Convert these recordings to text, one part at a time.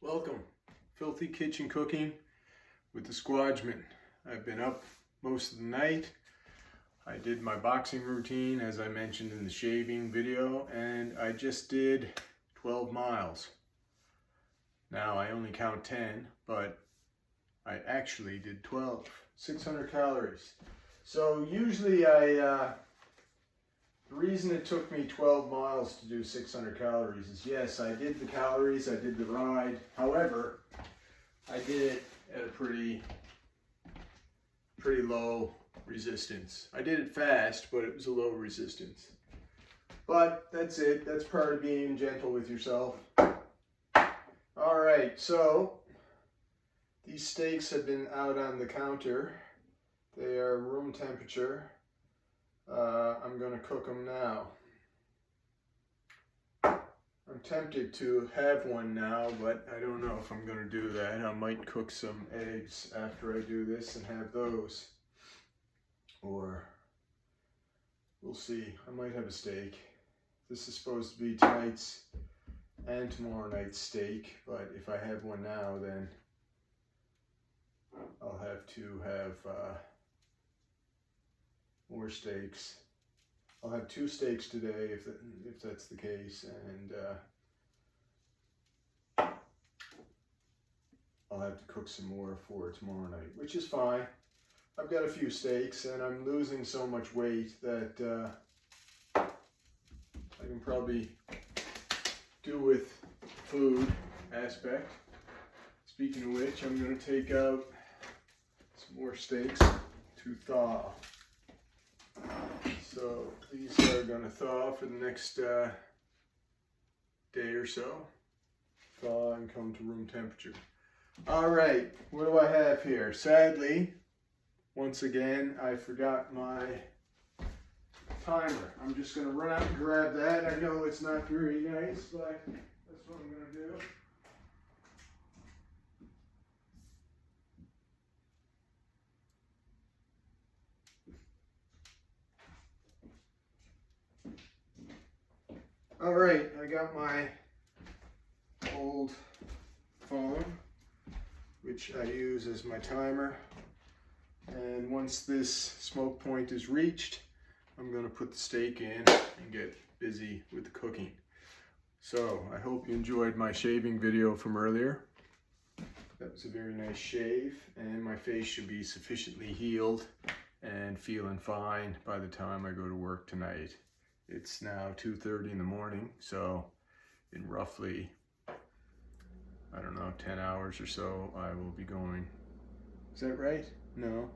Welcome, Filthy Kitchen Cooking with the Squadgeman. I've been up most of the night. I did my boxing routine as I mentioned in the shaving video, and I just did 12 miles. Now I only count 10, but I actually did 12, 600 calories. So usually the reason it took me 12 miles to do 600 calories is, yes, I did the calories, I did the ride. However, I did it at a pretty low resistance. I did it fast, but it was a low resistance. But that's it. That's part of being gentle with yourself. All right, so these steaks have been out on the counter. They are room temperature. I'm going to cook them now. I'm tempted to have one now, but I don't know if I'm going to do that. I might cook some eggs after I do this and have those. Or we'll see. I might have a steak. This is supposed to be tonight's and tomorrow night's steak, but if I have one now, then I'll have to have more steaks. I'll have 2 steaks today if that's the case, and I'll have to cook some more for tomorrow night, which is fine. I've got a few steaks and I'm losing so much weight that I can probably do with food aspect. Speaking of which, I'm going to take out some more steaks to thaw. So these are going to thaw for the next day or so. Thaw and come to room temperature. All right, what do I have here? Sadly, once again, I forgot my timer. I'm just going to run out and grab that. I know it's not very nice, but that's what I'm going to do. All right, I got my old phone, which I use as my timer. And once this smoke point is reached, I'm going to put the steak in and get busy with the cooking. So I hope you enjoyed my shaving video from earlier. That was a very nice shave, and my face should be sufficiently healed and feeling fine by the time I go to work tonight. It's now 2:30 in the morning, so in roughly, I don't know, 10 hours or so, I will be going. Is that right? No.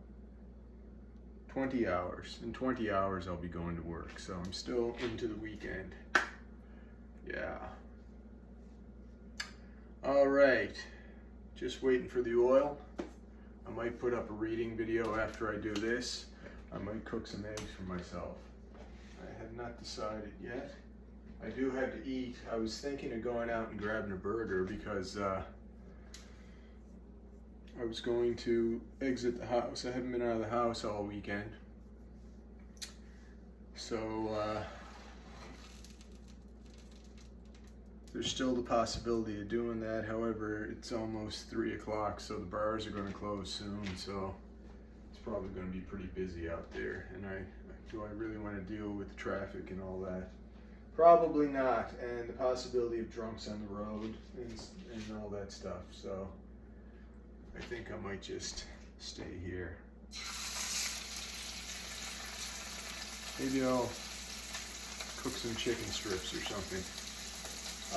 20 hours. In 20 hours, I'll be going to work, so I'm still into the weekend. Yeah. All right. Just waiting for the oil. I might put up a reading video after I do this. I might cook some eggs for myself. I have not decided yet. I do have to eat. I was thinking of going out and grabbing a burger because I was going to exit the house. I haven't been out of the house all weekend. So there's still the possibility of doing that. However, it's almost 3 o'clock, so the bars are going to close soon. So it's probably going to be pretty busy out there. And do I really want to deal with the traffic and all that? Probably not. And the possibility of drunks on the road and all that stuff. So I think I might just stay here. Maybe I'll cook some chicken strips or something.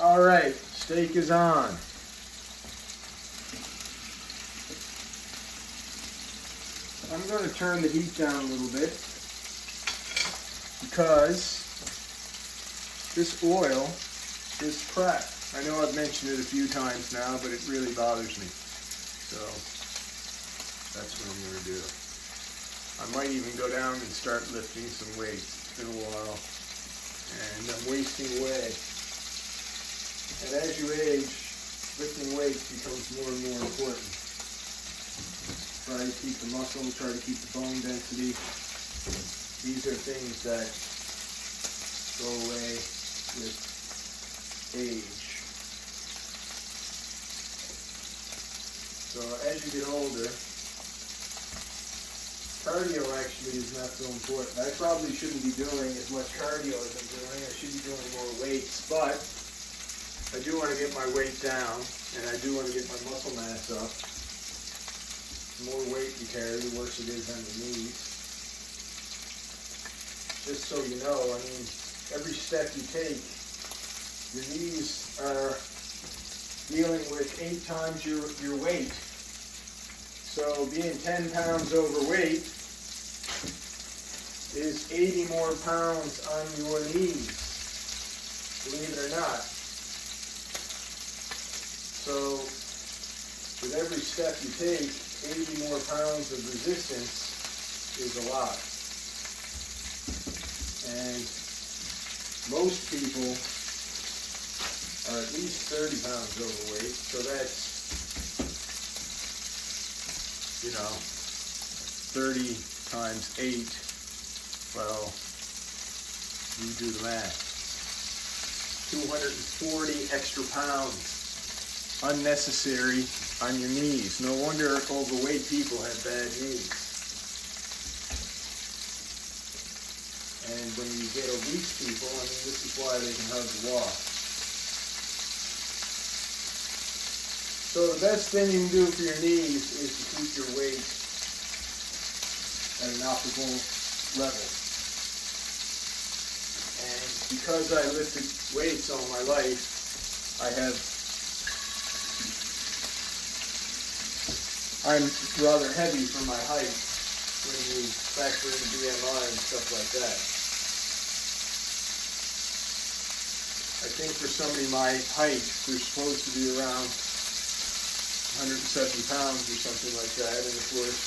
All right, steak is on. I'm going to turn the heat down a little bit because this oil is crap. I know I've mentioned it a few times now, but it really bothers me. So that's what I'm going to do. I might even go down and start lifting some weights. It's been a while and I'm wasting away. And as you age, lifting weights becomes more and more important. Try to keep the muscle, try to keep the bone density. These are things that go away with age. you get older, cardio actually is not so important. I probably shouldn't be doing as much cardio as I'm doing. I should be doing more weights, but I do want to get my weight down, and I do want to get my muscle mass up. The more weight you carry, the worse it is on your knees. Just so you know, I mean, every step you take, your knees are dealing with 8 times your weight. So being 10 pounds overweight is 80 more pounds on your knees, believe it or not. So with every step you take, 80 more pounds of resistance is a lot. And most people are at least 30 pounds overweight, so that's, 30 times 8, well, you do the math. 240 extra pounds, unnecessary on your knees. No wonder overweight people have bad knees. And when you get obese people, I mean, this is why they can hardly walk. So the best thing you can do for your knees is to keep your weight at an optimal level. And because I lifted weights all my life, I'm rather heavy for my height when you factor in BMI and stuff like that. I think for somebody my height, they're supposed to be around 170 pounds or something like that, and of course,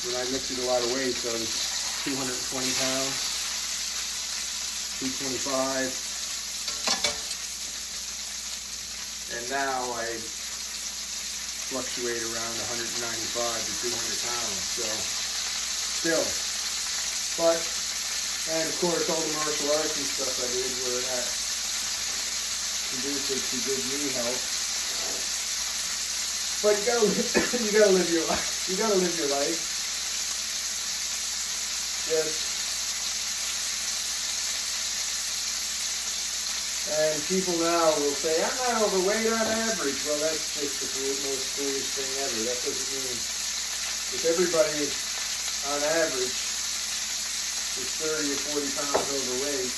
when I lifted a lot of weights, I was 220 pounds, 225, and now I fluctuate around 195 to 200 pounds, so still, but, and of course, all the martial arts and stuff I did were not conducive to good knee health. But you gotta live your life. You gotta live your life. Yes. And people now will say, I'm not overweight on average. Well, that's just the most foolish thing ever. That doesn't mean, if everybody on average is 30 or 40 pounds overweight,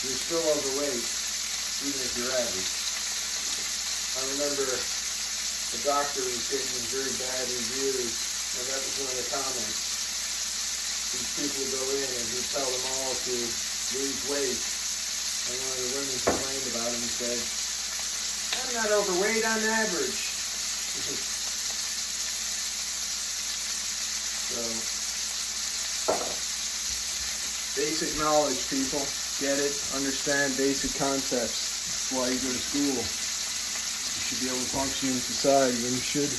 you're still overweight, even if you're average. I remember the doctor was getting very bad reviews, and that was one of the comments. These people would go in and he'd tell them all to lose weight. And one of the women complained about him and said, I'm not overweight on average. So, basic knowledge, people. Get it, understand basic concepts. That's why you go to school. You should be able to function in society, and you should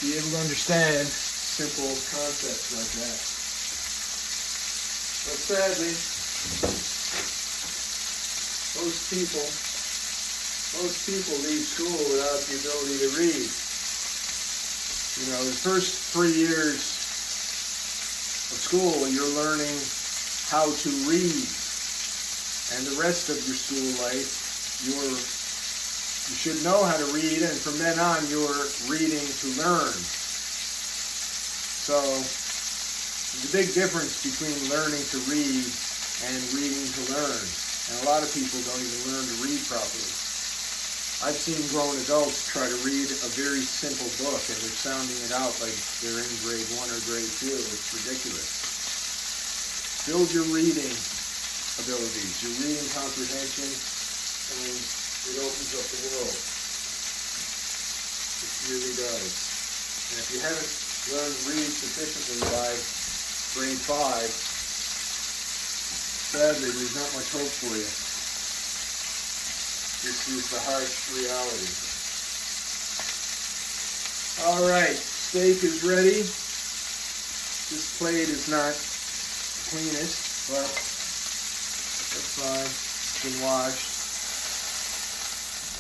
be able to understand simple concepts like that. But sadly, most people leave school without the ability to read. You know, the first 3 years of school, you're learning how to read, and the rest of your school life, you should know how to read, and from then on, you're reading to learn. So, there's a big difference between learning to read and reading to learn. And a lot of people don't even learn to read properly. I've seen grown adults try to read a very simple book, and they're sounding it out like they're in grade 1 or grade 2. It's ridiculous. Build your reading abilities, your reading comprehension, and it opens up the world. It really does. And if you haven't learned to read sufficiently by grade 5, sadly, there's not much hope for you. This is the harsh reality. All right, steak is ready. This plate is not the cleanest, but that's fine. It's been washed.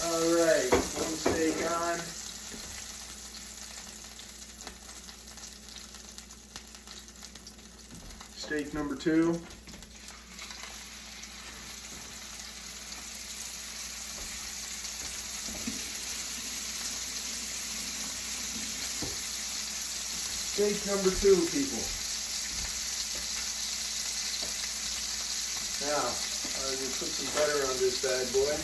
Alright, one steak on. Steak number 2. Steak number 2, people. Now, I will put some butter on this bad boy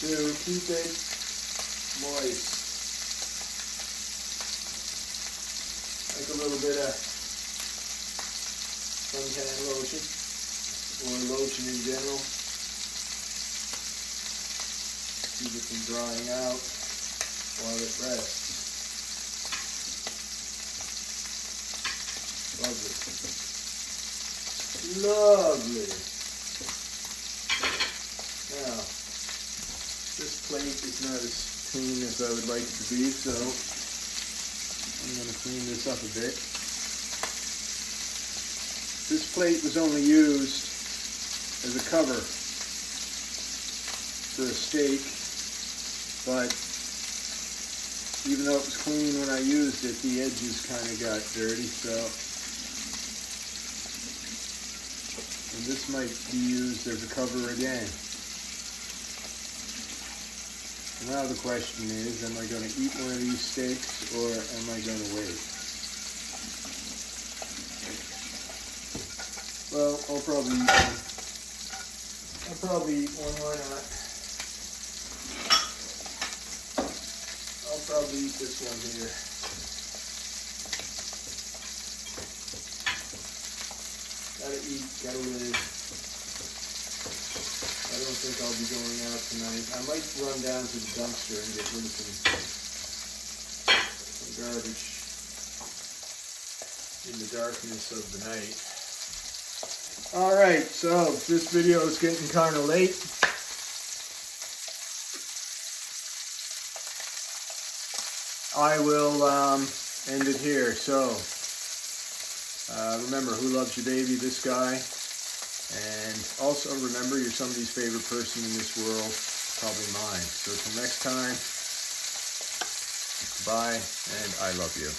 to keep it moist. Like a little bit of suntan lotion, or lotion in general. Keep it from drying out while it rests. Lovely. Lovely. Now, this plate is not as clean as I would like it to be, so I'm going to clean this up a bit. This plate was only used as a cover for a steak, but even though it was clean when I used it, the edges kind of got dirty, so. And this might be used as a cover again. Now the question is, am I going to eat one of these steaks, or am I going to wait? Well, I'll probably eat one. I'll probably eat one, why not? I'll probably eat this one here. Gotta eat, gotta live. I don't think I'll be going out tonight. I might run down to the dumpster and get rid of some garbage in the darkness of the night. Alright, so this video is getting kind of late. I will end it here. So remember, who loves your baby? This guy. And also remember, you're somebody's favorite person in this world, probably mine. So until next time, bye, and I love you.